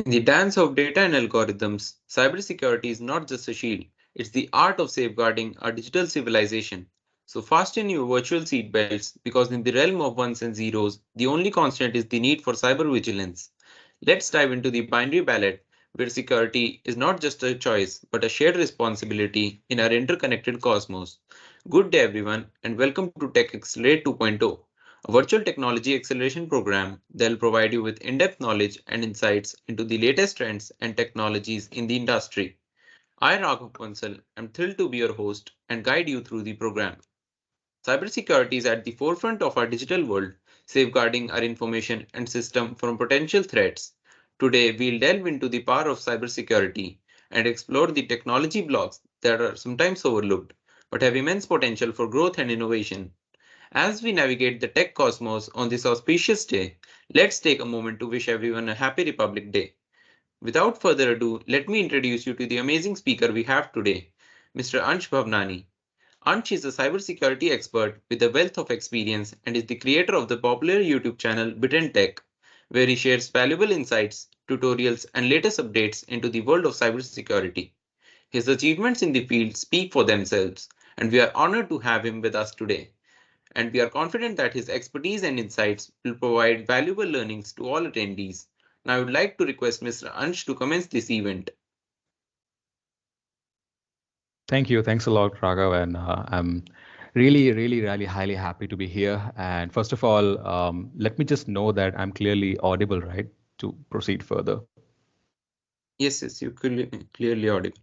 In the dance of data and algorithms, cybersecurity is not just a shield, it's the art of safeguarding our digital civilization. So fasten your virtual seatbelts because in the realm of ones and zeros, the only constant is the need for cyber vigilance. Let's dive into the binary ballot, where security is not just a choice but a shared responsibility in our interconnected cosmos. Good day, everyone, and welcome to TechXcelerate 2.0, a virtual technology acceleration program that will provide you with in-depth knowledge and insights into the latest trends and technologies in the industry. I, Raghav Bansal, am thrilled to be your host and guide you through the program. Cybersecurity is at the forefront of our digital world, safeguarding our information and system from potential threats. Today, we'll delve into the power of cybersecurity and explore the technology blocks that are sometimes overlooked but have immense potential for growth and innovation. As we navigate the tech cosmos on this auspicious day, let's take a moment to wish everyone a happy Republic Day. Without further ado, let me introduce you to the amazing speaker we have today, Mr. Ansh Bhawnani. Ansh is a cybersecurity expert with a wealth of experience and is the creator of the popular YouTube channel Bit and Tech, where he shares valuable insights, tutorials, and latest updates into the world of cybersecurity. His achievements in the field speak for themselves, and we are honored to have him with us today. And we are confident that his expertise and insights will provide valuable learnings to all attendees. Now, I would like to request Mr. Ansh to commence this event. Thank you. Thanks a lot, Raghav. And I'm really highly happy to be here. And first of all, let me just know that I'm clearly audible, right, to proceed further. Yes, you clearly audible.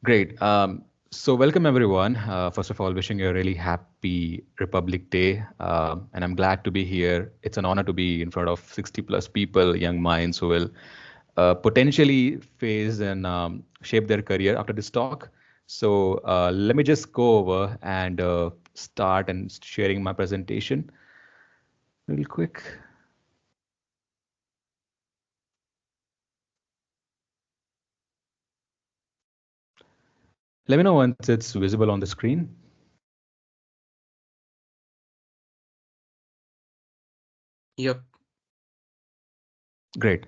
Great. So welcome everyone. First of all, wishing you a really happy Republic Day. And I'm glad to be here. It's an honor to be in front of 60 plus people, young minds who will potentially phase and shape their career after this talk. So let me just go over and start and sharing my presentation real quick. Let me know once it's visible on the screen. Yep. Great.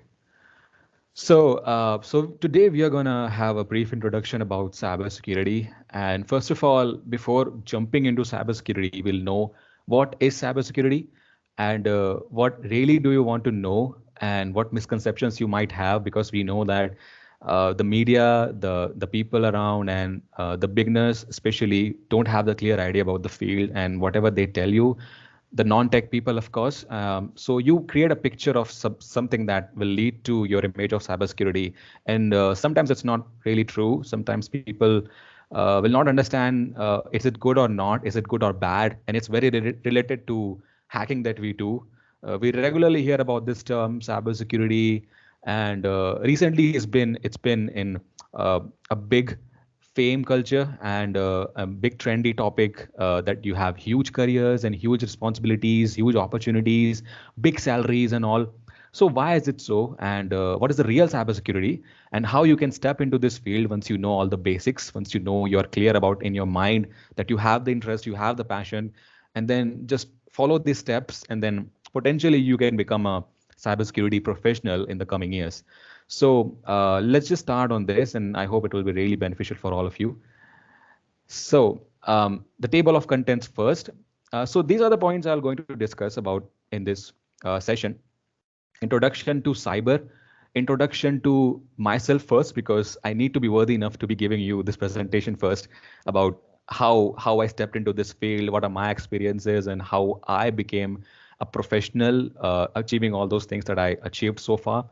So today we are gonna have a brief introduction about cybersecurity. And first of all, before jumping into cybersecurity, we'll know what is cybersecurity and what really do you want to know and what misconceptions you might have, because we know that the media, the people around, and the beginners especially don't have the clear idea about the field, and whatever they tell you, the non-tech people, of course. So you create a picture of something that will lead to your image of cybersecurity, and sometimes it's not really true. Sometimes people will not understand is it good or not, is it good or bad, and it's very related to hacking that we do. We regularly hear about this term cybersecurity, and recently it's been in a big fame culture and a big trendy topic that you have huge careers and huge responsibilities, huge opportunities, big salaries and all. So why is it so? And what is the real cybersecurity? And how you can step into this field once you know all the basics, once you know you're clear about in your mind that you have the interest, you have the passion, and then just follow these steps, and then potentially you can become a cybersecurity professional in the coming years. So let's just start on this, and I hope it will be really beneficial for all of you. So the table of contents first. So these are the points I'm going to discuss about in this session. Introduction to cyber, introduction to myself first, because I need to be worthy enough to be giving you this presentation first about how I stepped into this field, what are my experiences, and how I became a professional, achieving all those things that I achieved so far.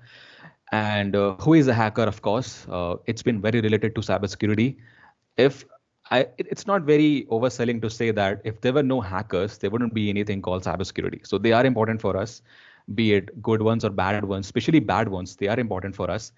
And who is a hacker? Of course, it's been very related to cybersecurity. If it's not very overselling to say that if there were no hackers, there wouldn't be anything called cybersecurity. So they are important for us, be it good ones or bad ones, especially bad ones. They are important for us.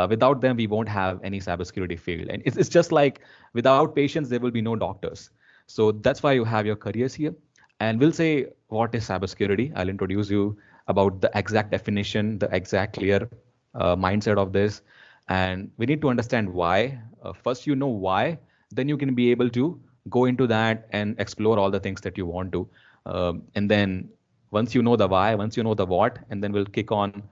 Without them, we won't have any cybersecurity field. And it's just like without patients, there will be no doctors. So that's why you have your careers here. And we'll say what is cybersecurity. I'll introduce you about the exact definition, the exact clear mindset of this. And we need to understand why. First, you know why, then you can be able to go into that and explore all the things that you want to. And then once you know the why, once you know the what, and then we'll kick on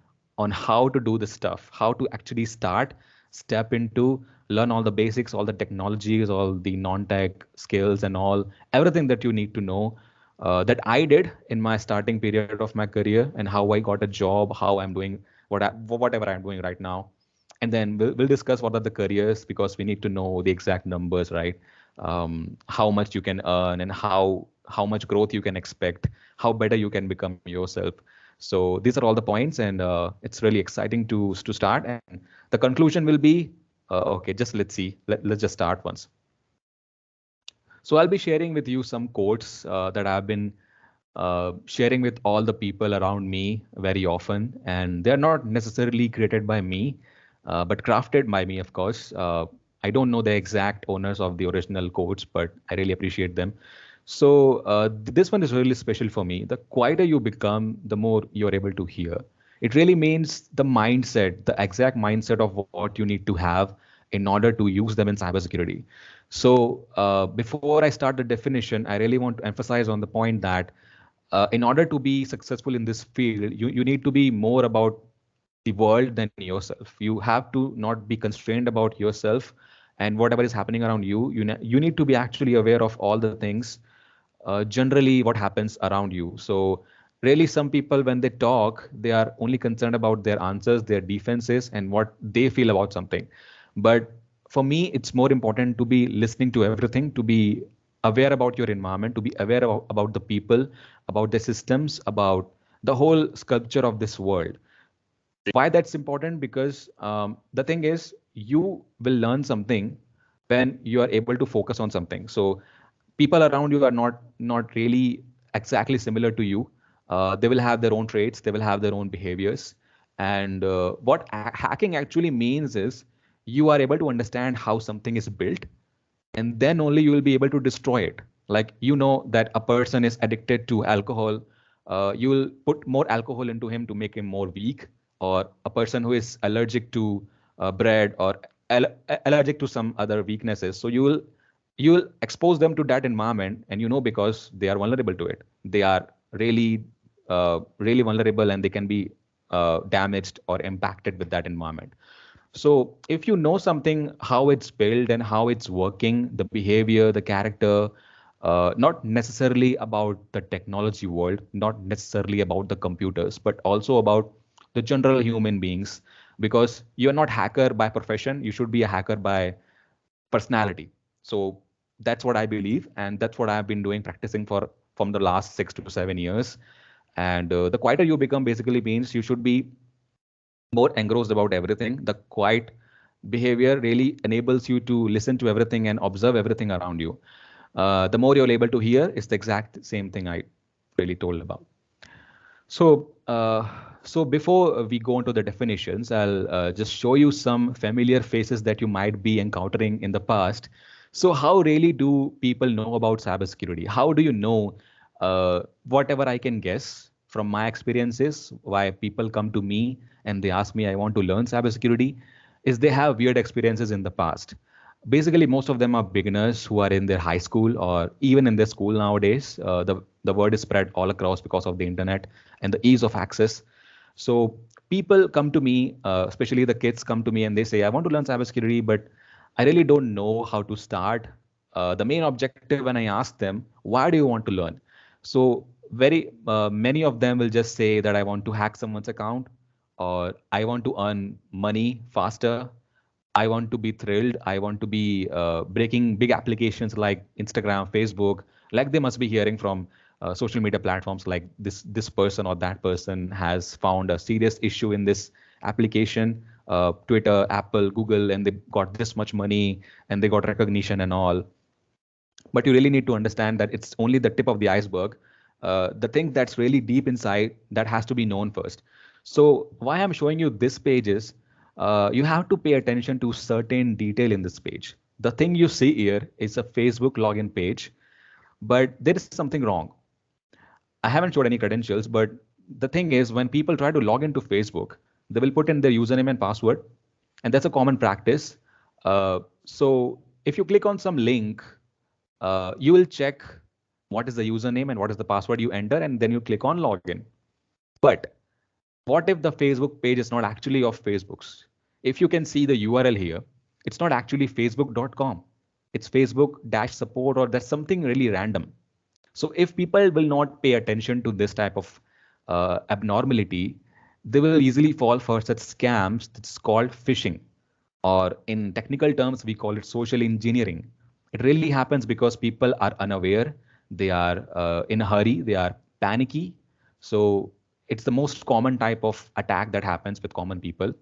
on how to do this stuff, how to actually start, step into, learn all the basics, all the technologies, all the non-tech skills and all, everything that you need to know that I did in my starting period of my career, and how I got a job, how I'm doing whatever I'm doing right now. And then we'll discuss what are the careers, because we need to know the exact numbers, right? How much you can earn, and how much growth you can expect, how better you can become yourself. So these are all the points, and it's really exciting to start. And the conclusion will be okay. Just let's see. Let's just start once. So I'll be sharing with you some quotes that I've been sharing with all the people around me very often, and they're not necessarily created by me, but crafted by me, of course. I don't know the exact owners of the original quotes, but I really appreciate them. So this one is really special for me. The quieter you become, the more you're able to hear. It really means the mindset, the exact mindset of what you need to have in order to use them in cybersecurity. So before I start the definition, I really want to emphasize on the point that in order to be successful in this field, you need to be more about the world than yourself. You have to not be constrained about yourself and whatever is happening around you. You need to be actually aware of all the things, generally what happens around you. So really some people, when they talk, they are only concerned about their answers, their defenses, and what they feel about something. But for me, it's more important to be listening to everything, to be aware about your environment, to be aware about the people, about the systems, about the whole sculpture of this world. Why that's important? Because the thing is, you will learn something when you are able to focus on something. So people around you are not really exactly similar to you. They will have their own traits, they will have their own behaviors. And what hacking actually means is you are able to understand how something is built, and then only you will be able to destroy it. Like, you know that a person is addicted to alcohol, you will put more alcohol into him to make him more weak. Or a person who is allergic to bread, or allergic to some other weaknesses, so you will expose them to that environment, and you know, because they are vulnerable to it, they are really vulnerable, and they can be damaged or impacted with that environment. So if you know something, how it's built and how it's working, the behavior, the character, not necessarily about the technology world, not necessarily about the computers, but also about the general human beings, because you're not hacker by profession, you should be a hacker by personality. So that's what I believe, and that's what I've been doing, practicing for from the last 6 to 7 years. And the quieter you become basically means you should be more engrossed about everything. The quiet behavior really enables you to listen to everything and observe everything around you. The more you're able to hear is the exact same thing I really told about. So, so before we go into the definitions, I'll just show you some familiar faces that you might be encountering in the past. So, how really do people know about cybersecurity? How do you know whatever I can guess from my experiences? Why people come to me and they ask me, I want to learn cybersecurity, is they have weird experiences in the past. Basically, most of them are beginners who are in their high school or even in their school nowadays. The word is spread all across because of the internet and the ease of access. So people come to me, especially the kids come to me and they say, I want to learn cybersecurity, but I really don't know how to start. The main objective when I ask them, why do you want to learn? So very many of them will just say that I want to hack someone's account, or I want to earn money faster. I want to be thrilled. I want to be breaking big applications like Instagram, Facebook. Like, they must be hearing from social media platforms like this person or that person has found a serious issue in this application, Twitter, Apple, Google, and they got this much money and they got recognition and all. But you really need to understand that it's only the tip of the iceberg. The thing that's really deep inside, that has to be known first. So why I'm showing you this page is, you have to pay attention to certain detail in this page. The thing you see here is a Facebook login page, but there is something wrong. I haven't showed any credentials, but the thing is, when people try to log into Facebook, they will put in their username and password, and that's a common practice. So if you click on some link, you will check what is the username and what is the password you enter, and then you click on login. But What if the Facebook page is not actually of Facebook's? If you can see the URL here, it's not actually facebook.com. It's Facebook-support, or there's something really random. So if people will not pay attention to this type of abnormality, they will easily fall for such scams that's called phishing, or in technical terms, we call it social engineering. It really happens because people are unaware, they are in a hurry, they are panicky. So it's the most common type of attack that happens with common people,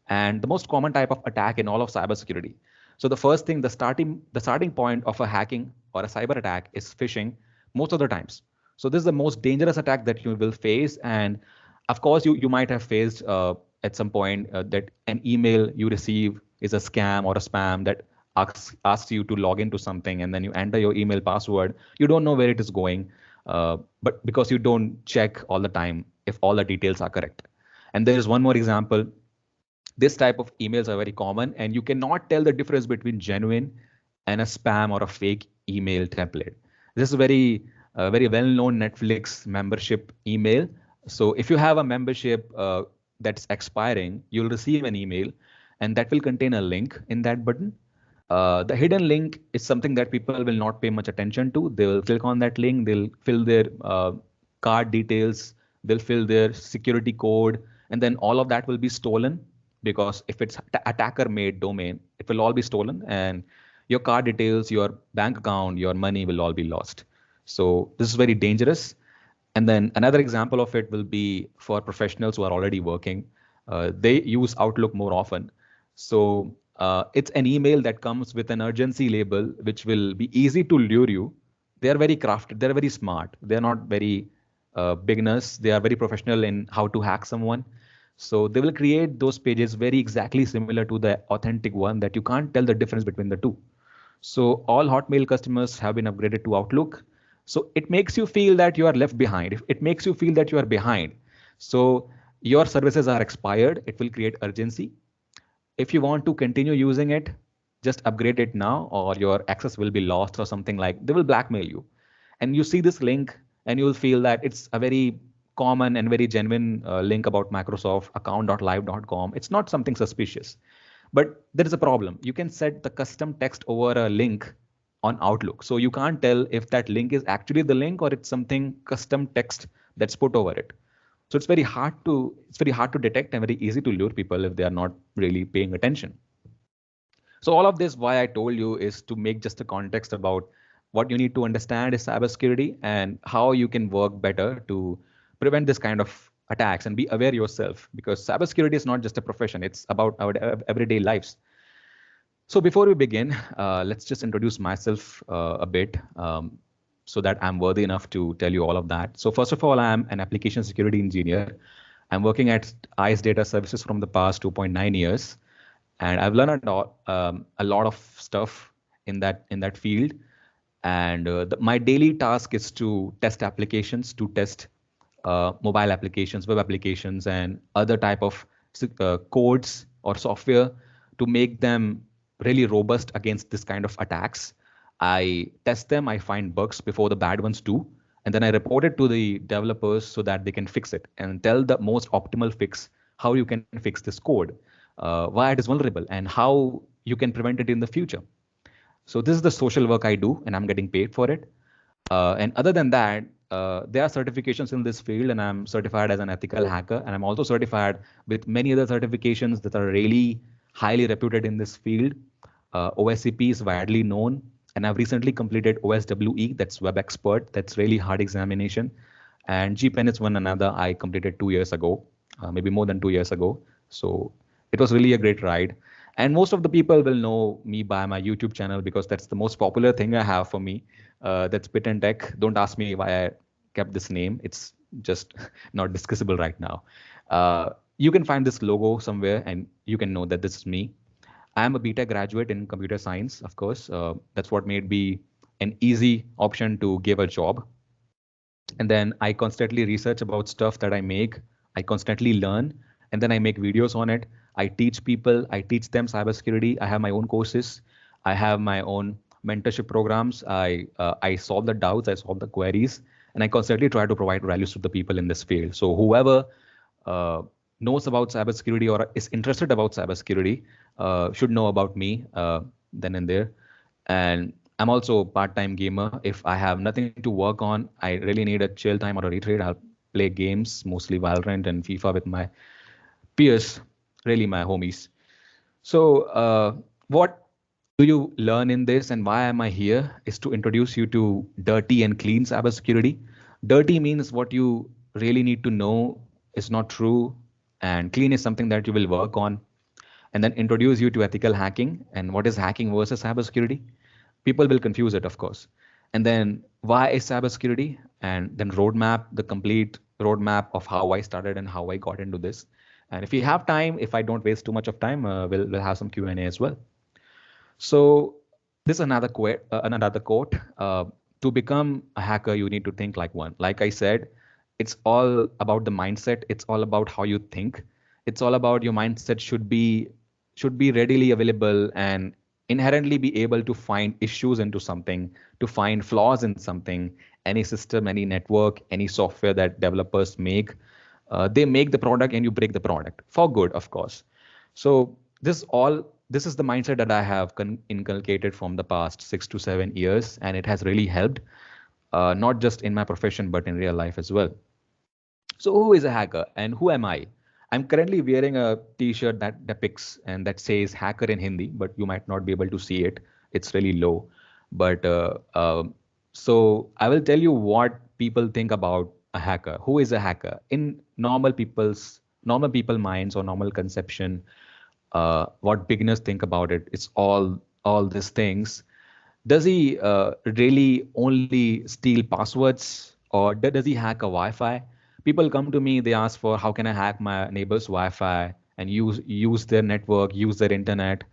and the most common type of attack in all of cybersecurity. So the first thing, the starting point of a hacking or a cyber attack is phishing most of the times. So this is the most dangerous attack that you will face, and of course you might have faced at some point that an email you receive is a scam or a spam that asks you to log into something, and then you enter your email password. You don't know where it is going, but because you don't check all the time if all the details are correct. And there is one more example. This type of emails are very common, and you cannot tell the difference between genuine and a spam or a fake email template. This is very well known Netflix membership email. So if you have a membership that's expiring, you'll receive an email, and that will contain a link in that button. The hidden link is something that people will not pay much attention to. They will click on that link, they'll fill their card details, they'll fill their security code, and then all of that will be stolen, because if it's attacker made domain, it will all be stolen, and your card details, your bank account, your money will all be lost. So this is very dangerous. And then another example of it will be for professionals who are already working. They use Outlook more often. So it's an email that comes with an urgency label, which will be easy to lure you. They are very crafted. They're very smart. They're not very beginners. They are very professional in how to hack someone. So they will create those pages very exactly similar to the authentic one that you can't tell the difference between the two. So all Hotmail customers have been upgraded to Outlook. So it makes you feel that you are left behind. It makes you feel that you are behind. So your services are expired. It will create urgency. If you want to continue using it, just upgrade it now, or your access will be lost or something. Like, they will blackmail you. And you see this link, and you will feel that it's a very common and very genuine link about Microsoft account.live.com. It's not something suspicious. But there is a problem. You can set the custom text over a link on Outlook. So you can't tell if that link is actually the link, or it's something custom text that's put over it. So it's very hard to detect, and very easy to lure people if they are not really paying attention. So all of this, why I told you, is to make just a context about what you need to understand is cybersecurity, and how you can work better to prevent this kind of attacks, and be aware yourself, because cybersecurity is not just a profession, it's about our everyday lives. So before we begin, let's just introduce myself a bit, so that I'm worthy enough to tell you all of that. So first of all, I'm an application security engineer. I'm working at ICE Data Services from the past 2.9 years, and I've learned a lot of stuff in that field. And my daily task is to test applications, to test mobile applications, web applications, and other type of codes or software, to make them really robust against this kind of attacks. I test them, I find bugs before the bad ones do, and then I report it to the developers so that they can fix it, and tell the most optimal fix, how you can fix this code, why it is vulnerable, and how you can prevent it in the future. So this is the social work I do, and I'm getting paid for it. And other than that, there are certifications in this field, and I'm certified as an ethical hacker, and I'm also certified with many other certifications that are really highly reputed in this field. OSCP is widely known, and I've recently completed OSWE, that's Web Expert, that's really hard examination. And GPEN is one another I completed 2 years ago, maybe more than 2 years ago. So it was really a great ride. And most of the people will know me by my YouTube channel, because that's the most popular thing I have for me. That's Bit and Tech. Don't ask me why I kept this name. It's just not discussable right now. You can find this logo somewhere, and you can know that this is me. I am a BTech graduate in computer science, of course. That's what made me an easy option to give a job. And then I constantly research about stuff that I make. I constantly learn, and then I make videos on it. I teach people, I teach them cybersecurity. I have my own courses. I have my own mentorship programs. I solve the doubts, I solve the queries, and I constantly try to provide values to the people in this field. So whoever uh, knows about cybersecurity or is interested about cybersecurity should know about me then and there. And I'm also a part-time gamer. If I have nothing to work on, I really need a chill time or a retreat, I'll play games, mostly Valorant and FIFA with my peers, really my homies. So, what do you learn in this and why am I here is to introduce you to dirty and clean cybersecurity. Dirty means what you really need to know is not true, and clean is something that you will work on, and then introduce you to ethical hacking and what is hacking versus cybersecurity. People will confuse it, of course. And then why is cybersecurity, and then roadmap, the complete roadmap of how I started and how I got into this. And if you have time, if I don't waste too much of time, we'll have some Q&A as well. So this is another quote. Another quote. To become a hacker, you need to think like one. Like I said, it's all about the mindset. It's all about how you think. It's all about your mindset should be readily available and inherently be able to find issues into something, to find flaws in something, any system, any network, any software that developers make. They make the product and you break the product for good, of course. So this is the mindset that I have inculcated from the past 6 to 7 years, and it has really helped, not just in my profession but in real life as well. So who is a hacker and who am I? I'm currently wearing a t-shirt that depicts and that says hacker in Hindi, but you might not be able to see it. It's really low. But so I will tell you what people think about a hacker. Who is a hacker? In normal people minds or normal conception, what beginners think about it, it's all these things. Does he really only steal passwords, or does he hack a Wi-Fi? People come to me, they ask for how can I hack my neighbor's Wi-Fi and use their network, use their internet.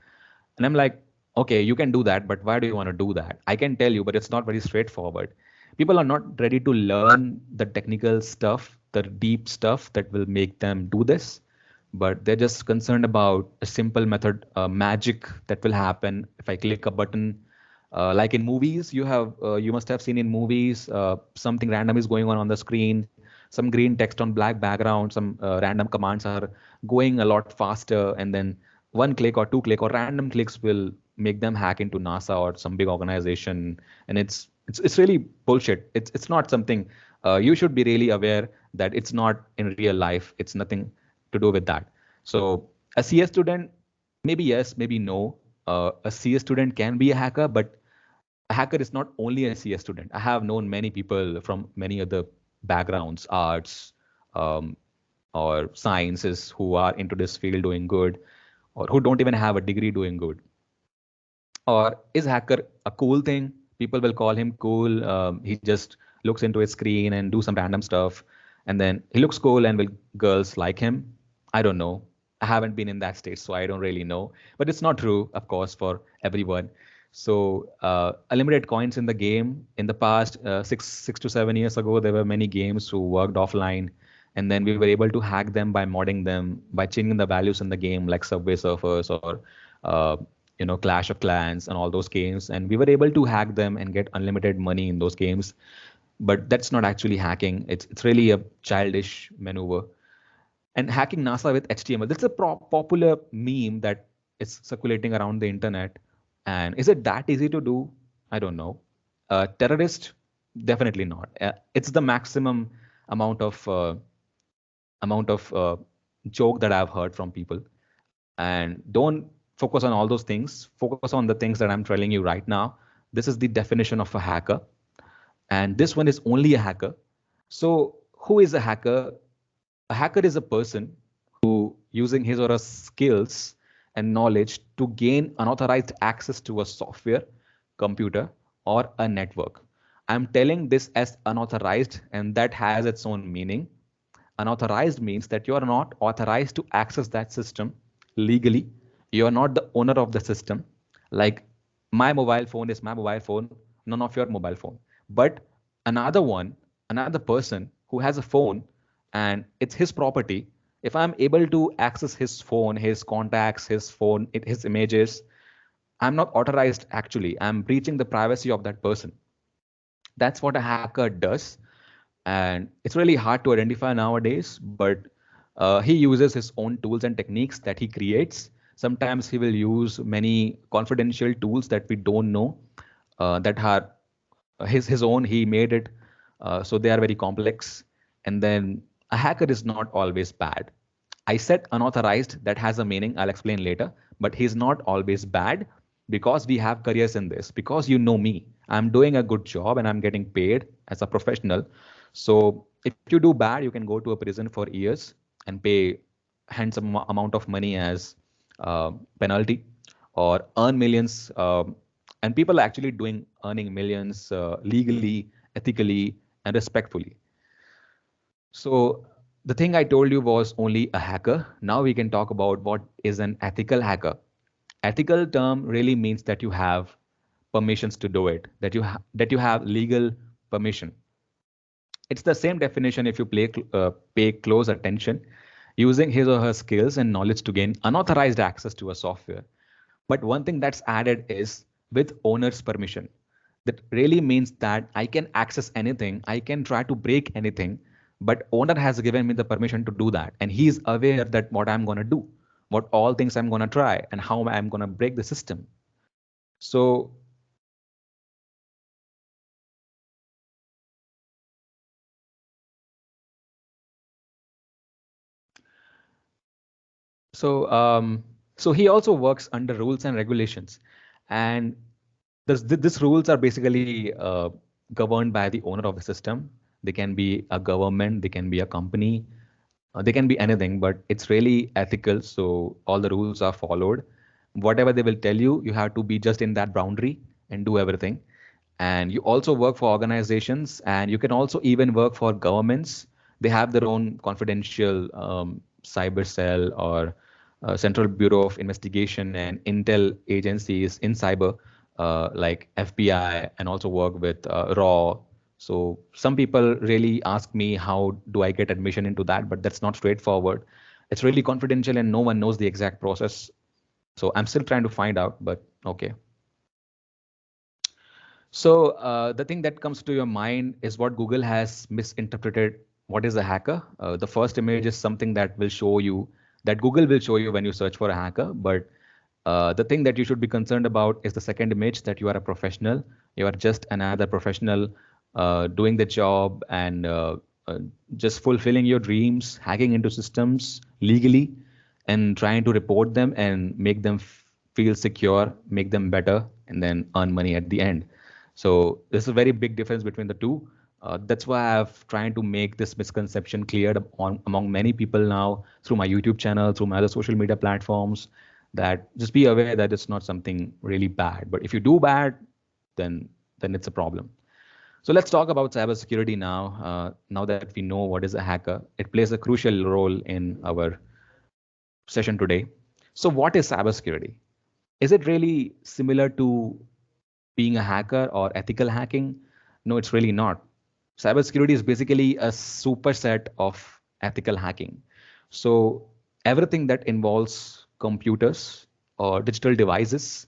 And I'm like, okay, you can do that, but why do you want to do that? I can tell you, but it's not very straightforward. People are not ready to learn the technical stuff, the deep stuff that will make them do this, but they're just concerned about a simple method, magic that will happen if I click a button. Like in movies, you must have seen in movies, something random is going on the screen, some green text on black background, some random commands are going a lot faster, and then one click or two click or random clicks will make them hack into NASA or some big organization. And it's really bullshit. It's not something, you should be really aware that it's not in real life. It's nothing to do with that. So a CS student, maybe yes, maybe no. A CS student can be a hacker, but a hacker is not only a CS student. I have known many people from many other backgrounds, arts, um, or sciences, who are into this field doing good, or who don't even have a degree doing good. Or is hacker a cool thing? People will call him cool. He just looks into his screen and do some random stuff, and then he looks cool, and will girls like him? I don't know. I haven't been in that stage, so I don't really know. But it's not true, of course, for everyone. So unlimited coins in the game. In the past, 6 to 7 years ago, there were many games who worked offline, and then we were able to hack them by modding them, by changing the values in the game, like Subway Surfers or uh, Clash of Clans and all those games. And we were able to hack them and get unlimited money in those games. But that's not actually hacking. It's really a childish maneuver. And hacking NASA with HTML. This is a popular meme that is circulating around the internet. And is it that easy to do? I don't know. Terrorist? Definitely not. It's the maximum amount of joke that I've heard from people. And don't focus on all those things. Focus on the things that I'm telling you right now. This is the definition of a hacker. And this one is only a hacker. So who is a hacker? A hacker is a person who, using his or her skills and knowledge to gain unauthorized access to a software, computer, or a network. I'm telling this as unauthorized, and that has its own meaning. Unauthorized means that you are not authorized to access that system legally. You are not the owner of the system. Like, my mobile phone is my mobile phone, none of your mobile phone. But another person who has a phone and it's his property, if I'm able to access his phone, his contacts, his phone, his images, I'm not authorized actually. I'm breaching the privacy of that person. That's what a hacker does. And it's really hard to identify nowadays, but He uses his own tools and techniques that he creates. Sometimes he will use many confidential tools that we don't know, that are his own. He made it, so they are very complex. And then a hacker is not always bad. I said unauthorized, that has a meaning. I'll explain later. But he's not always bad, because we have careers in this. Because you know me, I'm doing a good job and I'm getting paid as a professional. So if you do bad, you can go to a prison for years and pay handsome amount of money as penalty, or earn millions. And people are actually earning millions legally, ethically, and respectfully. So the thing I told you was only a hacker. Now we can talk about what is an ethical hacker. Ethical term really means that you have permissions to do it, that you have legal permission. It's the same definition if you pay close attention, using his or her skills and knowledge to gain unauthorized access to a software. But one thing that's added is with owner's permission. That really means that I can access anything, I can try to break anything, but owner has given me the permission to do that. And he's aware that what I'm going to do, what all things I'm going to try, and how I'm going to break the system. So So, so he also works under rules and regulations, and this rules are basically governed by the owner of the system. They can be a government, they can be a company, they can be anything, but it's really ethical. So all the rules are followed. Whatever they will tell you, you have to be just in that boundary and do everything. And you also work for organizations, and you can also even work for governments. They have their own confidential cyber cell, or Central Bureau of Investigation and Intel agencies in cyber, like FBI, and also work with RAW. So some people really ask me, how do I get admission into that? But that's not straightforward. It's really confidential and no one knows the exact process. So I'm still trying to find out, but okay. So the thing that comes to your mind is what Google has misinterpreted. What is a hacker? The first image is something that will show you, that Google will show you when you search for a hacker. But the thing that you should be concerned about is the second image, that you are a professional. You are just another professional doing the job, and uh, just fulfilling your dreams, hacking into systems legally, and trying to report them and make them feel secure, make them better, and then earn money at the end. So there's a very big difference between the two. That's why I've trying to make this misconception cleared among many people now through my YouTube channel, through my other social media platforms, that just be aware that it's not something really bad. But if you do bad, then it's a problem. So let's talk about cybersecurity now. Now that we know what is a hacker, it plays a crucial role in our session today. So what is cybersecurity? Is it really similar to being a hacker or ethical hacking? No, it's really not. Cybersecurity is basically a superset of ethical hacking. So everything that involves computers or digital devices,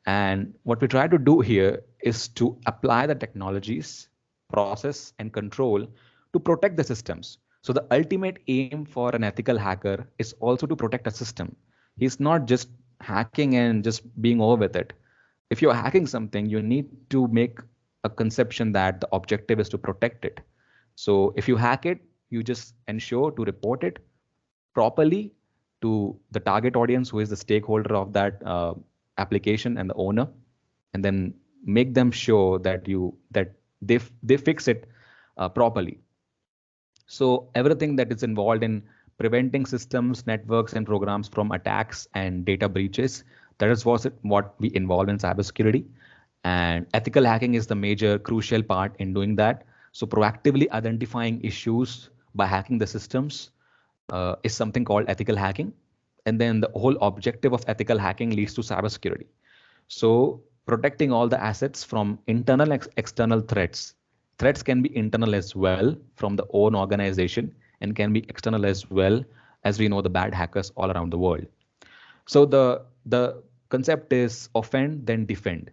and what we try to do here is to apply the technologies, process, and control to protect the systems. So the ultimate aim for an ethical hacker is also to protect a system. He's not just hacking and just being over with it. If you're hacking something, you need to make a conception that the objective is to protect it. So if you hack it, you just ensure to report it properly to the target audience, who is the stakeholder of that application and the owner, and then make them sure that they fix it properly. So everything that is involved in preventing systems, networks, and programs from attacks and data breaches, that is what we involve in cybersecurity. And ethical hacking is the major crucial part in doing that. So proactively identifying issues by hacking the systems is something called ethical hacking. And then the whole objective of ethical hacking leads to cybersecurity. So protecting all the assets from internal external threats. Threats can be internal as well from the own organization, and can be external as well, as we know the bad hackers all around the world. So the concept is offend then defend.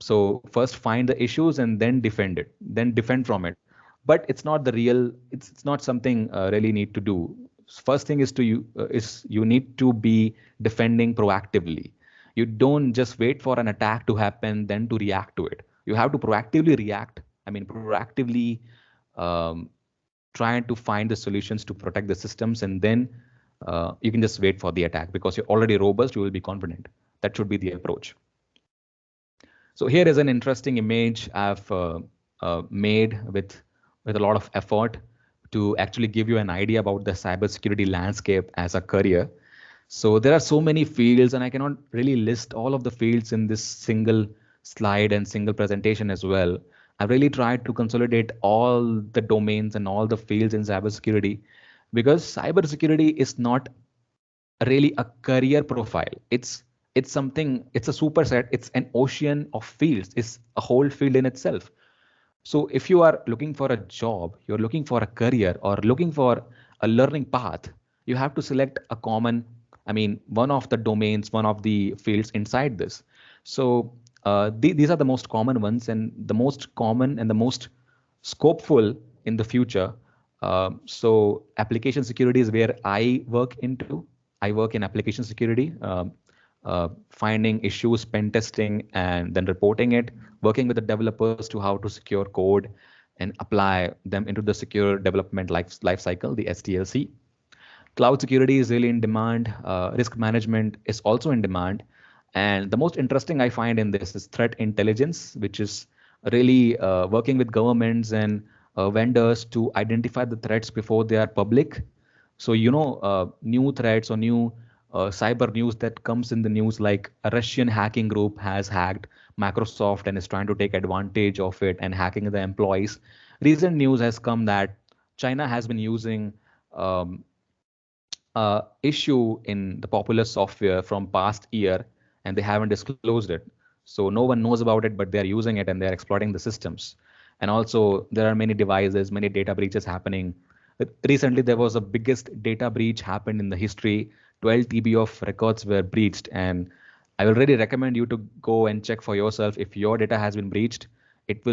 So first find the issues and then defend from it. but it's not the real, it's not something really need to do. First thing is to you is you need to be defending proactively. You don't just wait for an attack to happen then to react to it. You have to proactively react, I mean proactively, um, trying to find the solutions to protect the systems, and then you can just wait for the attack because you're already robust, you will be confident. That should be the approach. So here is an interesting image I've made with a lot of effort to actually give you an idea about the cybersecurity landscape as a career. So there are so many fields, and I cannot really list all of the fields in this single slide and single presentation as well. I've really tried to consolidate all the domains and all the fields in cybersecurity, because cybersecurity is not really a career profile. It's something, it's a superset, it's an ocean of fields, it's a whole field in itself. So if you are looking for a job, you're looking for a career or looking for a learning path, you have to select a common, I mean, one of the domains, one of the fields inside this. So these are the most common ones, and the most common and the most scopeful in the future. So application security is where I work into. I work in application security, finding issues, pen testing, and then reporting it, working with the developers to how to secure code and apply them into the secure development life cycle, the SDLC. Cloud security is really in demand. Risk management is also in demand. And the most interesting I find in this is threat intelligence, which is really working with governments and vendors to identify the threats before they are public. So, new threats or new cyber news that comes in the news, like a Russian hacking group has hacked Microsoft and is trying to take advantage of it and hacking the employees. Recent news has come that China has been using um, issue in the popular software from past year, and they haven't disclosed it. So no one knows about it, but they're using it and they're exploiting the systems. And also there are many devices, many data breaches happening. Recently, there was a biggest data breach happened in the history. 12 TB of records were breached, and I will really recommend you to go and check for yourself if your data has been breached. It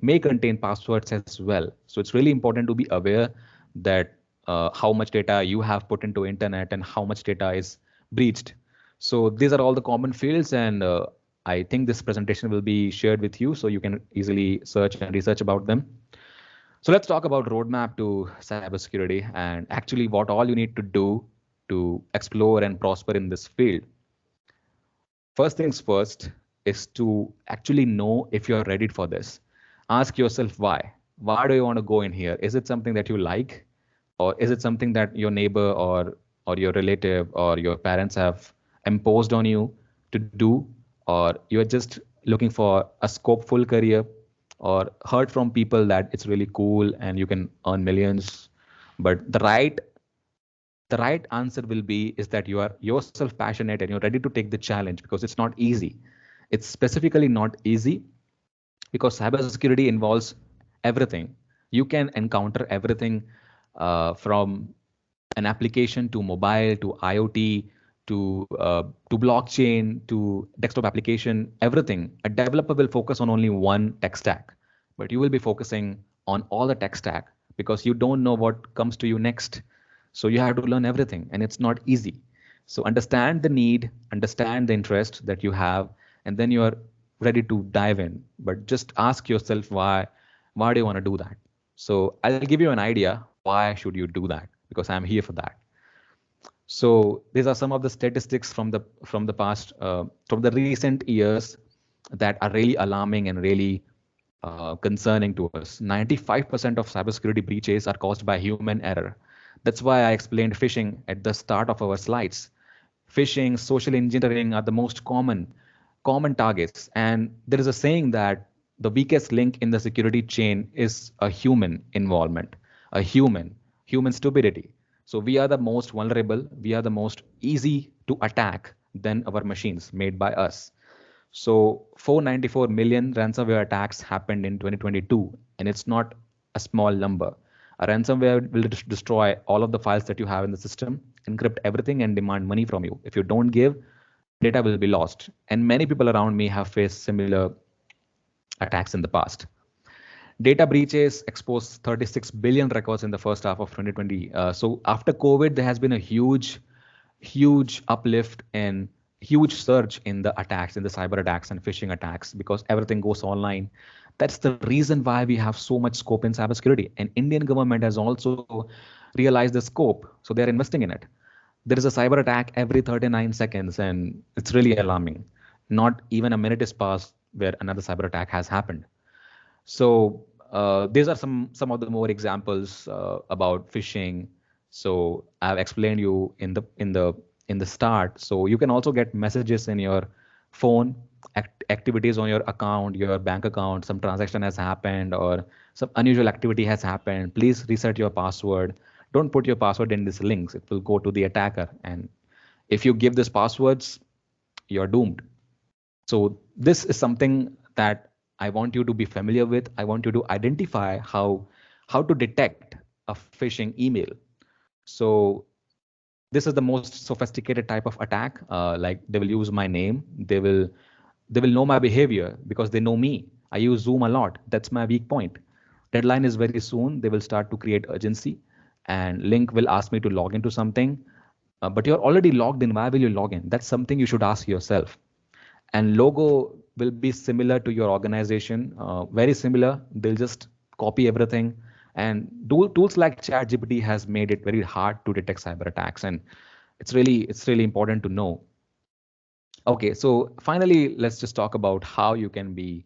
may contain passwords as well. So it's really important to be aware that how much data you have put into internet and how much data is breached. So these are all the common fields, and I think this presentation will be shared with you so you can easily search and research about them. So let's talk about roadmap to cybersecurity and actually what all you need to do to explore and prosper in this field. First things first is to actually know if you're ready for this. Ask yourself why. Why do you want to go in here? Is it something that you like? Or is it something that your neighbor or your relative or your parents have imposed on you to do? Or you're just looking for a scopeful career, or heard from people that it's really cool and you can earn millions? But the right answer will be is that you are yourself passionate and you're ready to take the challenge, because it's not easy. It's specifically not easy because cybersecurity involves everything. You can encounter everything, from an application to mobile to IoT to blockchain to desktop application, everything. A developer will focus on only one tech stack, but you will be focusing on all the tech stack because you don't know what comes to you next. So you have to learn everything, and it's not easy. So understand the need, understand the interest that you have, and then you are ready to dive in. But just ask yourself why do you want to do that? So I'll give you an idea why should you do that, because I'm here for that. So these are some of the statistics from the past, from the recent years, that are really alarming and really concerning to us. 95% of cybersecurity breaches are caused by human error. That's why I explained phishing at the start of our slides. Phishing, social engineering are the most common targets. And there is a saying that the weakest link in the security chain is a human involvement, a human stupidity. So we are the most vulnerable, we are the most easy to attack than our machines made by us. So 494 million ransomware attacks happened in 2022, and it's not a small number. A ransomware will destroy all of the files that you have in the system, encrypt everything, and demand money from you. If you don't give, data will be lost. And many people around me have faced similar attacks in the past. Data breaches exposed 36 billion records in the first half of 2020. So after COVID, there has been a huge uplift and huge surge in the attacks, in the cyber attacks and phishing attacks, because everything goes online. That's the reason why we have so much scope in cybersecurity. And Indian government has also realized the scope, so they're investing in it. There is a cyber attack every 39 seconds, and it's really alarming. Not even a minute is passed where another cyber attack has happened. So these are some of the more examples about phishing. So I've explained you in the start. So you can also get messages in your phone, activities on your account, your bank account, some transaction has happened or some unusual activity has happened. Please reset your password. Don't put your password in these links. It will go to the attacker. And if you give these passwords, you're doomed. So this is something that I want you to be familiar with. I want you to identify how to detect a phishing email. So this is the most sophisticated type of attack. Like they will use my name. They will know my behavior because they know me. I use Zoom a lot. That's my weak point. Deadline is very soon. They will start to create urgency, and link will ask me to log into something. But you're already logged in. Why will you log in? That's something you should ask yourself. And logo will be similar to your organization, very similar. They'll just copy everything. And tools like ChatGPT has made it very hard to detect cyber attacks, and it's really important to know. Okay, so finally, let's just talk about how you can be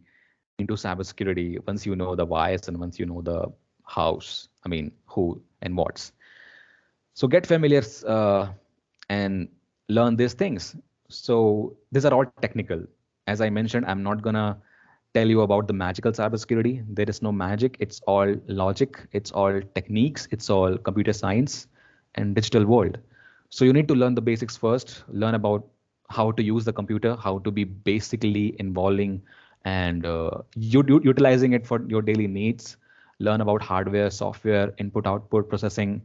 into cybersecurity once you know the whys and once you know the hows. I mean, who and what's. So get familiar and learn these things. So these are all technical. As I mentioned, I'm not gonna tell you about the magical cybersecurity. There is no magic. It's all logic. It's all techniques. It's all computer science and digital world. So you need to learn the basics first. Learn about how to use the computer, how to be basically involving and utilizing it for your daily needs. Learn about hardware, software, input output processing.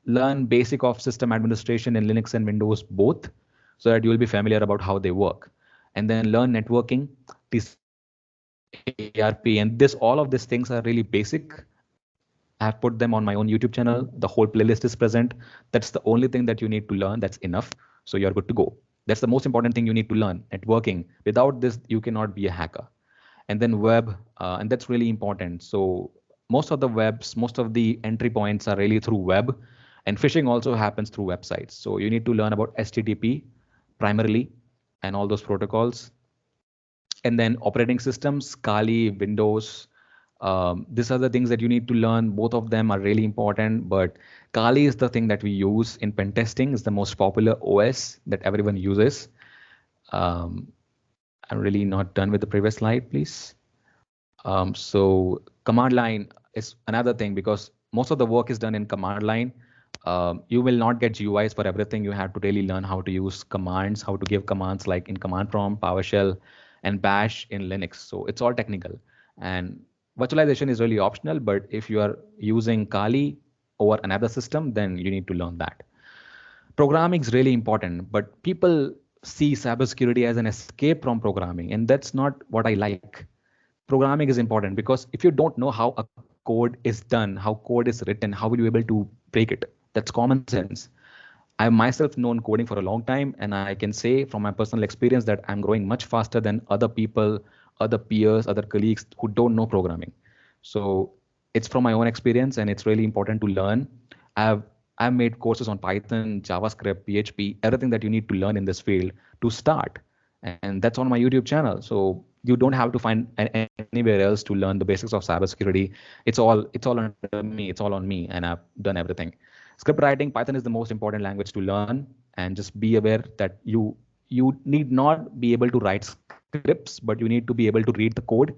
Learn basic of system administration in Linux and Windows both, so that you will be familiar about how they work. And then learn networking, TCP, ARP, and this all of these things are really basic. I have put them on my own YouTube channel. The whole playlist is present. That's the only thing that you need to learn. That's enough. So you're good to go. That's the most important thing you need to learn, networking. Without this, you cannot be a hacker. And then web, and that's really important. So most of the entry points are really through web, and phishing also happens through websites. So you need to learn about HTTP primarily and all those protocols. And then operating systems, Kali, Windows. These are the things that you need to learn. Both of them are really important, but Kali is the thing that we use in pen testing. It's the most popular OS that everyone uses. Um, I'm really not done with the previous slide, please. So command line is another thing, because most of the work is done in command line. You will not get GUIs for everything. You have to really learn how to use commands, how to give commands like in command prompt, PowerShell, and Bash in Linux. So it's all technical. And virtualization is really optional, but if you are using Kali over another system, then you need to learn that. Programming is really important, but people see cybersecurity as an escape from programming, and that's not what I like. Programming is important because if you don't know how a code is done, how code is written, how will you able to break it? That's common sense. I myself known coding for a long time, and I can say from my personal experience that I'm growing much faster than other people, other peers, other colleagues who don't know programming. So it's from my own experience, and it's really important to learn. I've I've made courses on Python, JavaScript, PHP, everything that you need to learn in this field to start, and that's on my YouTube channel. So you don't have to find anywhere else to learn the basics of cybersecurity. It's all under me. It's all on me, and I've done everything. Script writing, Python is the most important language to learn, and just be aware that you need not be able to write scripts, but you need to be able to read the code.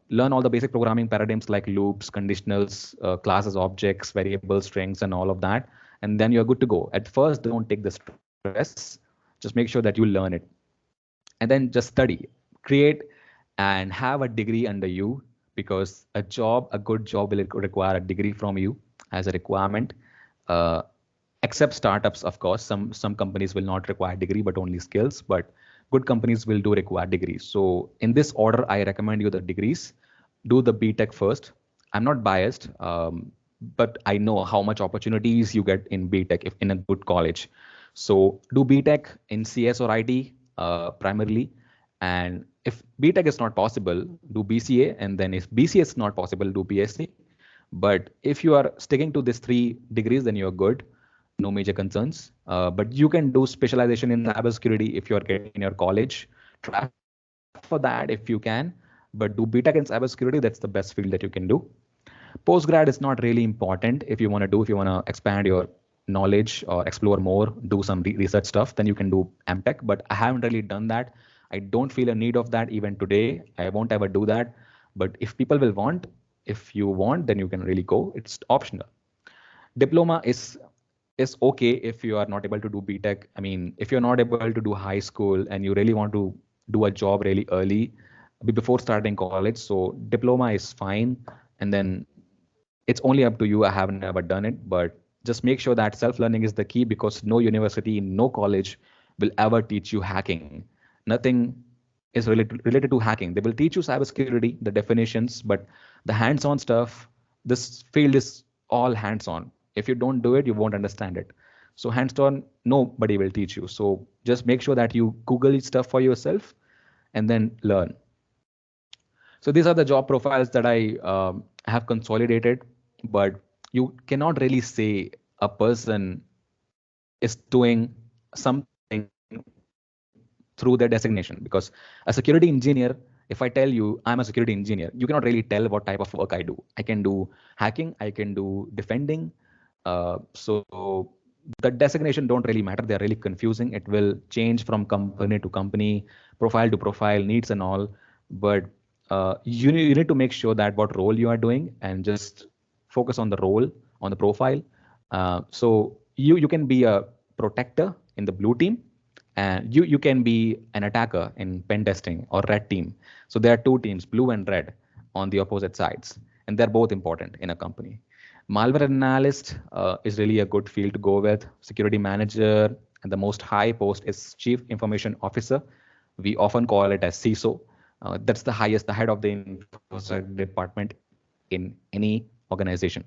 Learn all the basic programming paradigms like loops, conditionals, classes, objects, variables, strings, and all of that, and then you're good to go. At first, don't take the stress. Just make sure that you learn it, and then just study, create, and have a degree under you, because a good job will require a degree from you as a requirement. uh, Except startups, of course, some companies will not require degree but only skills, but good companies will do require degrees. So in this order, I recommend you the degrees. do the BTech first. I'm not biased, but I know how much opportunities you get in BTech if in a good college. So do BTech in CS or IT primarily, and if BTech is not possible, do BCA, and then if BCA is not possible, do BSc. But if you are sticking to these 3 degrees, then you're good, no major concerns. But you can do specialization in cybersecurity if you are getting in your college. Try for that if you can, but do BTech in cybersecurity. That's the best field that you can do. Postgrad is not really important if you want to do, if you want to expand your knowledge or explore more, do some research stuff, then you can do MTech. But I haven't really done that. I don't feel a need of that even today. I won't ever do that. But if people will want, if you want, then you can really go. It's optional. Diploma is okay if you are not able to do BTech. I mean, if you're not able to do high school and you really want to do a job really early before starting college, so diploma is fine. And then it's only up to you. I have never done it, but just make sure that self-learning is the key, because no university, no college will ever teach you hacking. Nothing is related to hacking. They will teach you cybersecurity, the definitions, but the hands-on stuff, this field is all hands-on. If you don't do it, you won't understand it. So hands-on, nobody will teach you. So just make sure that you Google stuff for yourself and then learn. So these are the job profiles that I have consolidated, but you cannot really say a person is doing something through their designation, because a security engineer, if I tell you I'm a security engineer, you cannot really tell what type of work I do. I can do hacking, I can do defending. So the designation don't really matter. They're really confusing. It will change from company to company, profile to profile, needs and all. But you need to make sure that what role you are doing and just focus on the role, on the profile. So you can be a protector in the blue team, and you can be an attacker in pen testing or red team. So there are 2 teams, blue and red, on the opposite sides, and they're both important in a company. Malware analyst is really a good field to go with. Security manager, and the most high post is chief information officer. We often call it as CISO. That's the highest, the head of the infosec department in any organization.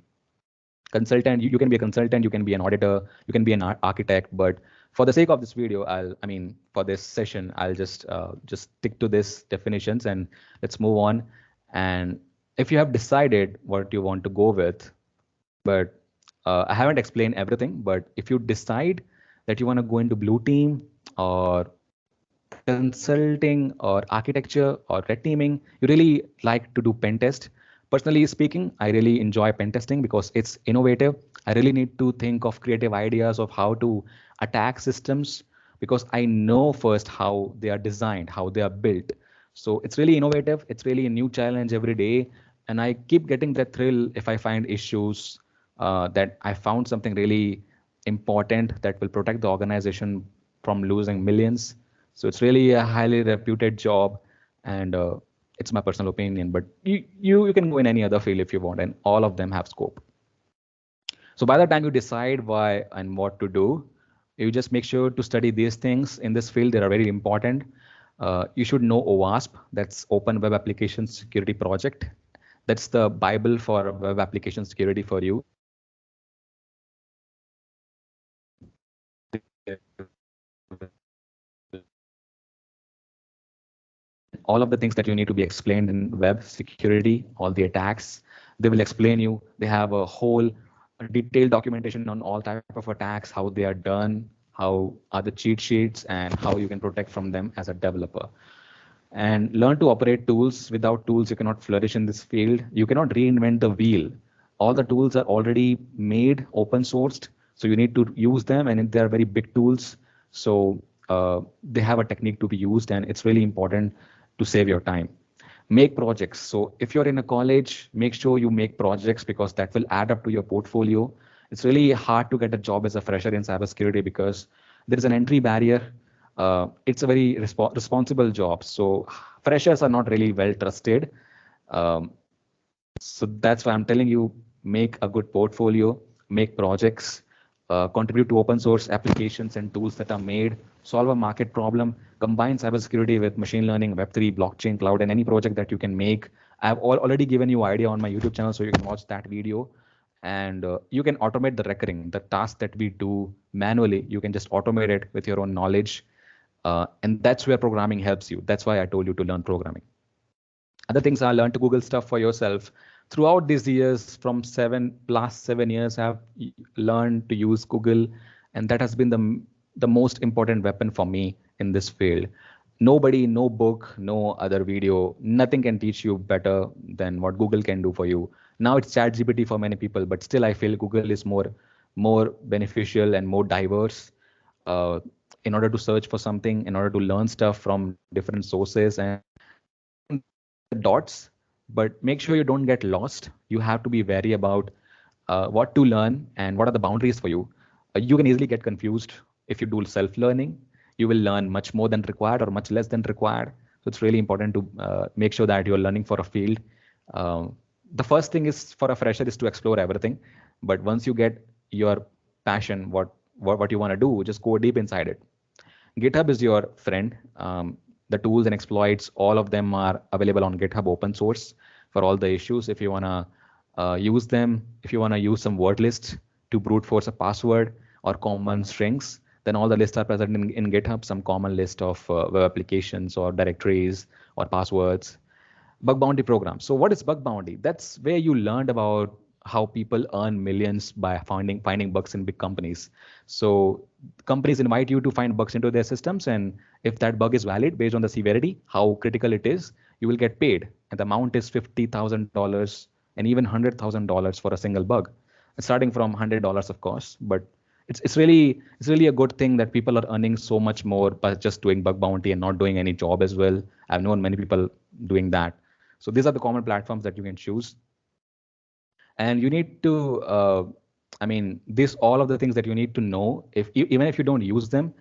Consultant, you can be a consultant, you can be an auditor, you can be an architect. But for the sake of this video, I mean, for this session, I'll just stick to this definitions and let's move on. And if you have decided what you want to go with, but I haven't explained everything, but if you decide that you want to go into blue team or consulting or architecture or red teaming, you really like to do pen test. Personally speaking, I really enjoy pen testing because it's innovative. I really need to think of creative ideas of how to attack systems, because I know first how they are designed, how they are built. So it's really innovative. It's really a new challenge every day. And I keep getting that thrill if I find issues that I found something really important that will protect the organization from losing millions. So it's really a highly reputed job, and it's my personal opinion. But you can go in any other field if you want, and all of them have scope. So by the time you decide why and what to do, you just make sure to study these things in this field. They are very important. You should know OWASP, that's Open Web Application Security Project. That's the Bible for web application security for you. All of the things that you need to be explained in web security, all the attacks, they will explain you. They have a whole detailed documentation on all type of attacks, how they are done, how are the cheat sheets, and how you can protect from them as a developer. And learn to operate tools. Without tools, you cannot flourish in this field. You cannot reinvent the wheel. All the tools are already made, open sourced, so you need to use them, and they are very big tools. So they have a technique to be used, and it's really important to save your time. Make projects. So if you're in a college, make sure you make projects, because that will add up to your portfolio. It's really hard to get a job as a fresher in cybersecurity because there is an entry barrier. It's a very responsible job. So freshers are not really well trusted. Um, so that's why I'm telling you, make a good portfolio, make projects, contribute to open source applications and tools that are made, solve a market problem, combine cybersecurity with machine learning, Web3, blockchain, cloud, and any project that you can make I've already given you idea on my YouTube channel, so you can watch that video. And you can automate the recurring, the task that we do manually. You can just automate it with your own knowledge, and that's where programming helps you. That's why I told you to learn programming. Other things are learn to Google stuff for yourself. Throughout these years, from last 7 years, I've learned to use Google, and that has been the most important weapon for me in this field. Nobody, no book, no other video, nothing can teach you better than what Google can do for you. Now it's ChatGPT for many people, but still I feel Google is more beneficial and more diverse. Uh, in order to search for something, in order to learn stuff from different sources, and connect the dots, but make sure you don't get lost. You have to be wary about what to learn and what are the boundaries for you. You can easily get confused if you do self-learning. You will learn much more than required or much less than required. So it's really important to make sure that you're learning for a field. The first thing is for a fresher is to explore everything, but once you get your passion, what you want to do, just go deep inside it. GitHub is your friend. The tools and exploits, all of them are available on GitHub open source for all the issues. If you want to use them, if you want to use some word lists to brute force a password or common strings, then all the lists are present in GitHub, some common list of web applications or directories or passwords. Bug bounty program. So what is bug bounty? That's where you learned about how people earn millions by finding bugs in big companies. So companies invite you to find bugs into their systems, and if that bug is valid based on the severity, how critical it is, you will get paid. And the amount is $50,000 and even $100,000 for a single bug, starting from $100 of course. But it's really a good thing that people are earning so much more by just doing bug bounty and not doing any job as well. I've known many people doing that. So these are the common platforms that you can choose, and you need to. This all of the things that you need to know, if even if you don't use them.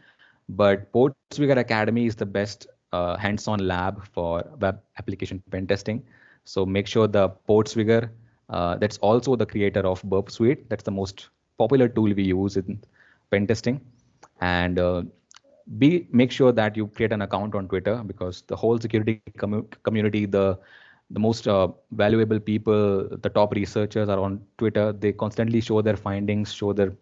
But Portswigger Academy is the best hands-on lab for web application pen testing. So make sure the Portswigger, that's also the creator of Burp Suite. That's the most popular tool we use in pen testing. And make sure that you create an account on Twitter, because the whole security community, the most valuable people, the top researchers are on Twitter. They constantly show their findings, show their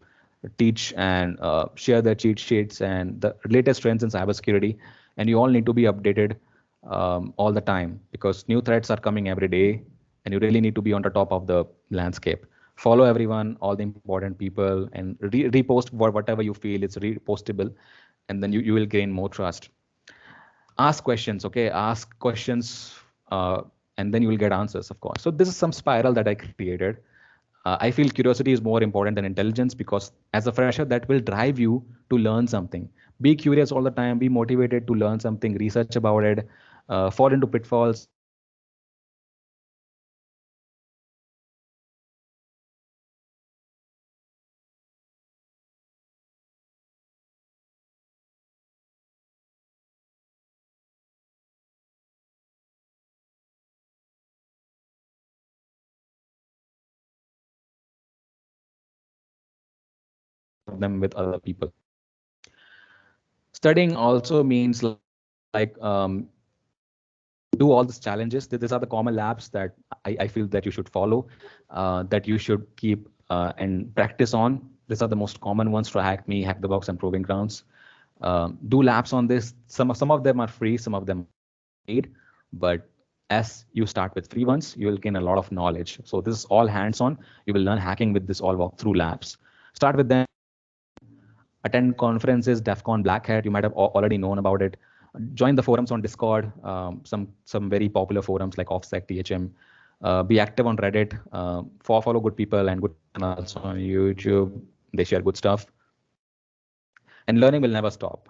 teach and share their cheat sheets and the latest trends in cybersecurity. And you all need to be updated all the time, because new threats are coming every day, and you really need to be on the top of the landscape. Follow everyone, all the important people, and repost whatever you feel is repostable, and then you will gain more trust. Ask questions, okay? Ask questions, and then you will get answers, of course. So this is some spiral that I created. I feel curiosity is more important than intelligence, because as a fresher, that will drive you to learn something. Be curious all the time, be motivated to learn something, research about it, fall into pitfalls, them with other people. Studying also means like do all these challenges. These are the common labs that I feel that you should follow, that you should keep and practice on. These are the most common ones for Hack Me, Hack the Box, and Proving Grounds. Do labs on this. Some of them are free, some of them are paid, but as you start with free ones, you will gain a lot of knowledge. So this is all hands-on. You will learn hacking with this all walkthrough labs. Start with them. Attend conferences, DEF CON, Black Hat. You might have already known about it. Join the forums on Discord, some very popular forums like OffSec, THM. Be active on Reddit. Follow good people and good channels on YouTube. They share good stuff. And learning will never stop.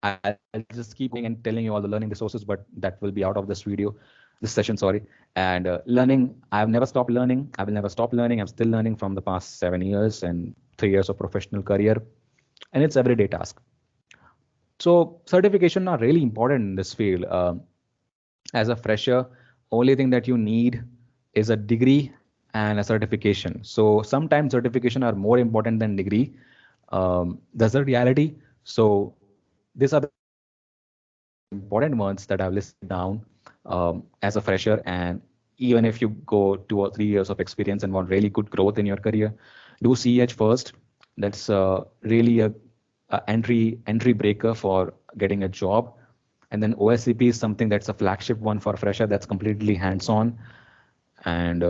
I'll just keep going and telling you all the learning resources, but that will be out of this video, this session, sorry. And learning, I've never stopped learning. I will never stop learning. I'm still learning from the past 7 years and 3 years of professional career. And it's everyday task. So certification are really important in this field. As a fresher, only thing that you need is a degree and a certification. So sometimes certification are more important than degree. That's the reality. So these are the important ones that I've listed down as a fresher, and even if you go 2 or 3 years of experience and want really good growth in your career, do CH first. That's really a entry breaker for getting a job. And then OSCP is something that's a flagship one for fresher, that's completely hands-on. And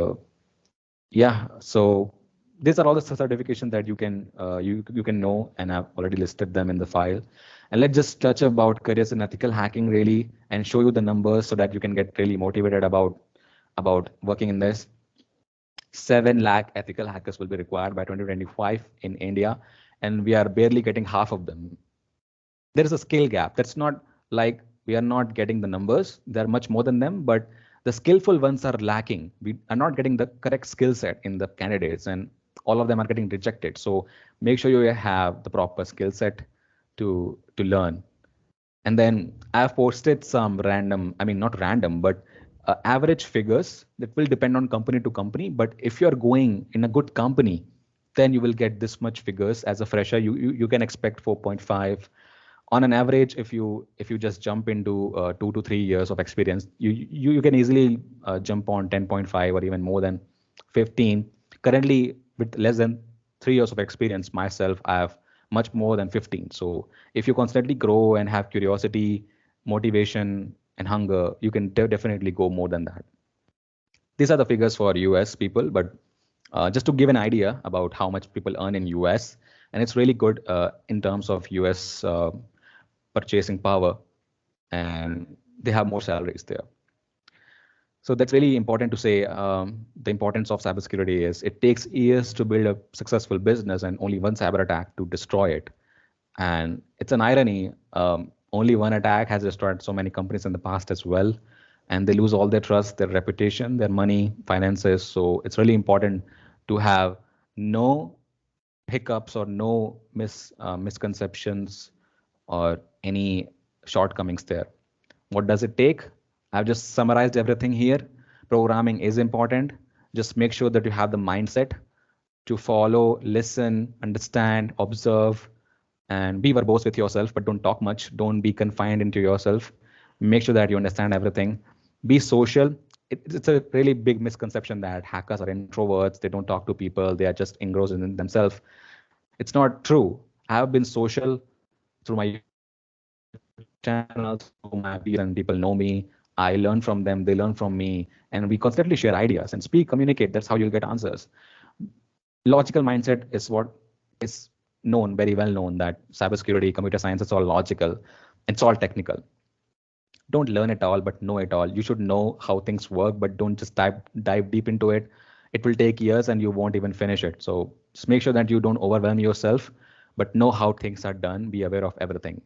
yeah, so these are all the certifications that you can know, and I've already listed them in the file. And let's just touch about careers in ethical hacking really, and show you the numbers so that you can get really motivated about working in this. 7 lakh ethical hackers will be required by 2025 in India, and we are barely getting half of them. There is a skill gap. That's not like we are not getting the numbers. There are much more than them, but the skillful ones are lacking. We are not getting the correct skill set in the candidates, and all of them are getting rejected. So make sure you have the proper skill set to learn. And then I've posted some random, I mean, not random, but average figures that will depend on company to company. But if you're going in a good company, then you will get this much figures as a fresher. You can expect 4.5 on an average. If you just jump into 2 to 3 years of experience, you can easily jump on 10.5 or even more than 15. Currently, with less than 3 years of experience myself, I have much more than 15. So if you constantly grow and have curiosity, motivation, and hunger, you can definitely go more than that. These are the figures for US people, but just to give an idea about how much people earn in US, and it's really good in terms of US purchasing power, and they have more salaries there. So that's really important to say. The importance of cybersecurity is it takes years to build a successful business and only one cyber attack to destroy it. And it's an irony. Only one attack has destroyed so many companies in the past as well. And they lose all their trust, their reputation, their money, finances. So it's really important to have no hiccups or no misconceptions or any shortcomings there. What does it take? I've just summarized everything here. Programming is important. Just make sure that you have the mindset to follow, listen, understand, observe, and be verbose with yourself, but don't talk much. Don't be confined into yourself. Make sure that you understand everything. Be social. It's a really big misconception that hackers are introverts. They don't talk to people. They are just engrossed in themselves. It's not true. I have been social through my YouTube channels, through my videos, and people know me. I learn from them. They learn from me. And we constantly share ideas and speak, communicate. That's how you'll get answers. Logical mindset is what is known, very well known, that cybersecurity, computer science, it's all logical. It's all technical. Don't learn it all, but know it all. You should know how things work, but don't just dive deep into it. It will take years and you won't even finish it. So just make sure that you don't overwhelm yourself, but know how things are done. Be aware of everything.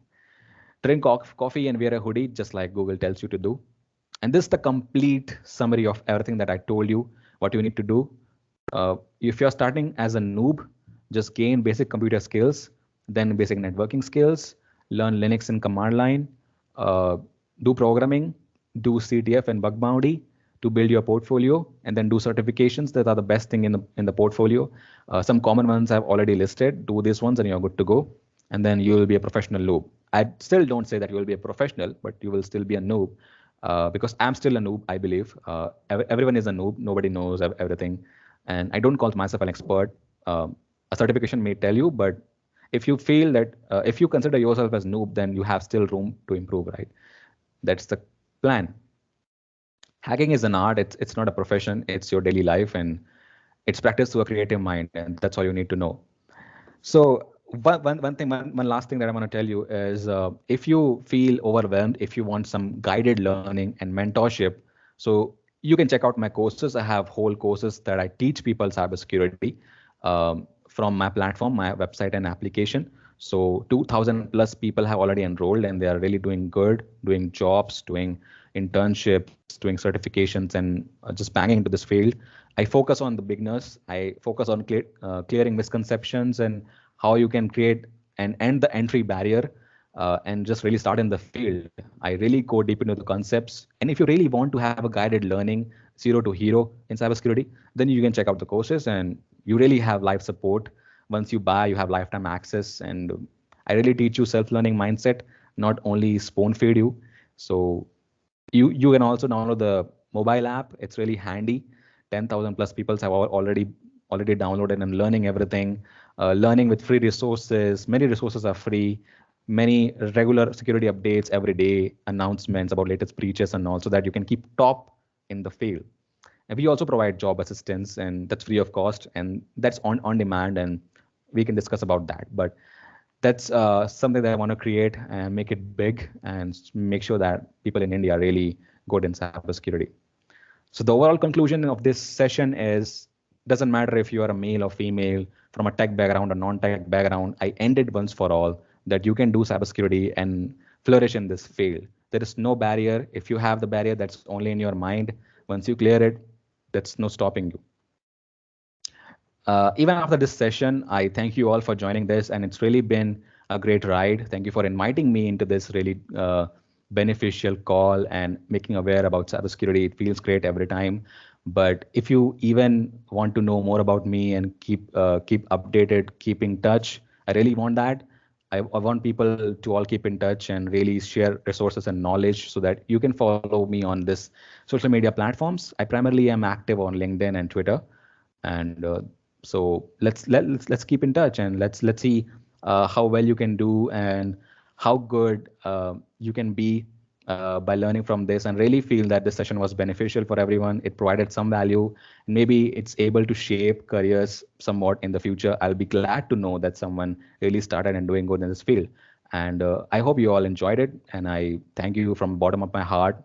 Drink coffee and wear a hoodie, just like Google tells you to do. And this is the complete summary of everything that I told you, what you need to do. If you're starting as a noob, just gain basic computer skills, then basic networking skills, learn Linux and command line, uh, do programming, do CTF and bug bounty to build your portfolio, and then do certifications that are the best thing in the portfolio. Some common ones I've already listed. Do these ones and you're good to go. And then you will be a professional noob. I still don't say that you will be a professional, but you will still be a noob. Because I'm still a noob, I believe. Everyone is a noob. Nobody knows everything. And I don't call myself an expert. A certification may tell you, but if you feel that, if you consider yourself as noob, then you have still room to improve, right? That's the plan. Hacking is an art. It's not a profession. It's your daily life, and it's practiced through a creative mind, and that's all you need to know. So one last thing that I want to tell you is, if you feel overwhelmed, if you want some guided learning and mentorship, so you can check out my courses. I have whole courses that I teach people cybersecurity from my platform, my website and application. So 2,000 plus people have already enrolled, and they are really doing good, doing jobs, doing internships, doing certifications, and just banging into this field. I focus on the beginners. I focus on clearing misconceptions and how you can create and end the entry barrier, and just really start in the field. I really go deep into the concepts. And if you really want to have a guided learning, zero to hero in cybersecurity, then you can check out the courses, and you really have live support. Once you buy, you have lifetime access. And I really teach you self-learning mindset, not only spoon feed you. So you can also download the mobile app. It's really handy. 10,000 plus people have already downloaded and learning everything. Learning with free resources. Many resources are free. Many regular security updates every day, announcements about latest breaches and all, so that you can keep top in the field. And we also provide job assistance, and that's free of cost, and that's on demand, and we can discuss about that. But that's something that I want to create and make it big and make sure that people in India are really good in cybersecurity. So the overall conclusion of this session is doesn't matter if you are a male or female, from a tech background or non-tech background. I ended once for all that you can do cybersecurity and flourish in this field. There is no barrier. If you have the barrier, that's only in your mind. Once you clear it, that's no stopping you. Even after this session, I thank you all for joining this, and it's really been a great ride. Thank you for inviting me into this really beneficial call and making aware about cybersecurity. It feels great every time. But if you even want to know more about me and keep updated, keep in touch, I really want that. I want people to all keep in touch and really share resources and knowledge so that you can follow me on this social media platforms. I primarily am active on LinkedIn and Twitter, and so let's keep in touch, and let's see how well you can do and how good you can be by learning from this, and really feel that this session was beneficial for everyone. It provided some value, and maybe it's able to shape careers somewhat in the future. I'll be glad to know that someone really started and doing good in this field. And I hope you all enjoyed it, and I thank you from the bottom of my heart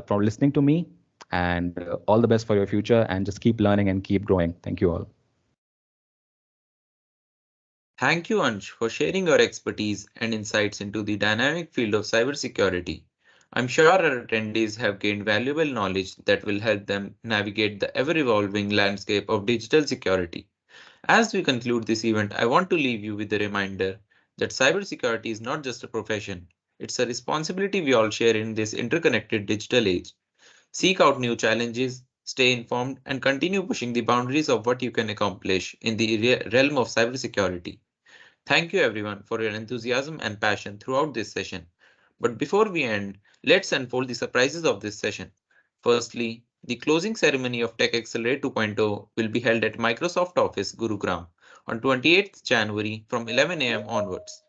for listening to me, and all the best for your future, and just keep learning and keep growing. Thank you all. Thank you, Ansh, for sharing your expertise and insights into the dynamic field of cybersecurity. I'm sure our attendees have gained valuable knowledge that will help them navigate the ever evolving landscape of digital security. As we conclude this event, I want to leave you with a reminder that cybersecurity is not just a profession, it's a responsibility we all share in this interconnected digital age. Seek out new challenges, stay informed, and continue pushing the boundaries of what you can accomplish in the realm of cybersecurity. Thank you everyone for your enthusiasm and passion throughout this session. But before we end, let's unfold the surprises of this session. Firstly, the closing ceremony of TechXcelerate 2.0 will be held at Microsoft Office, Gurugram, on 28th January from 11 a.m. onwards.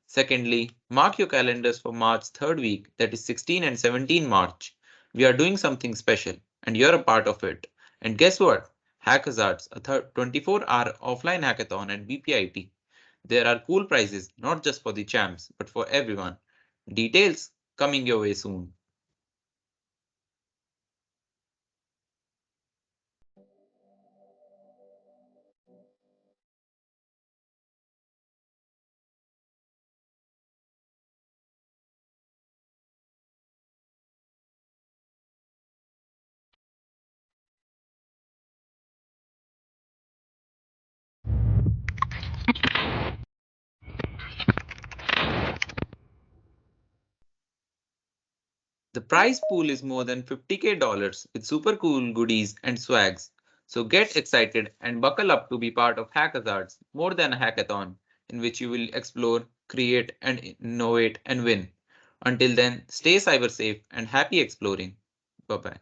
Secondly, mark your calendars for March 3rd week, that is 16 and 17 March. We are doing something special, and you're a part of it. And guess what? Hackazards, a 24-hour offline hackathon at BPIT. There are cool prizes, not just for the champs, but for everyone. Details coming your way soon. The prize pool is more than $50K with super cool goodies and swags. So get excited and buckle up to be part of Hackazards, more than a hackathon, in which you will explore, create, and innovate and win. Until then, stay cyber safe and happy exploring. Bye bye.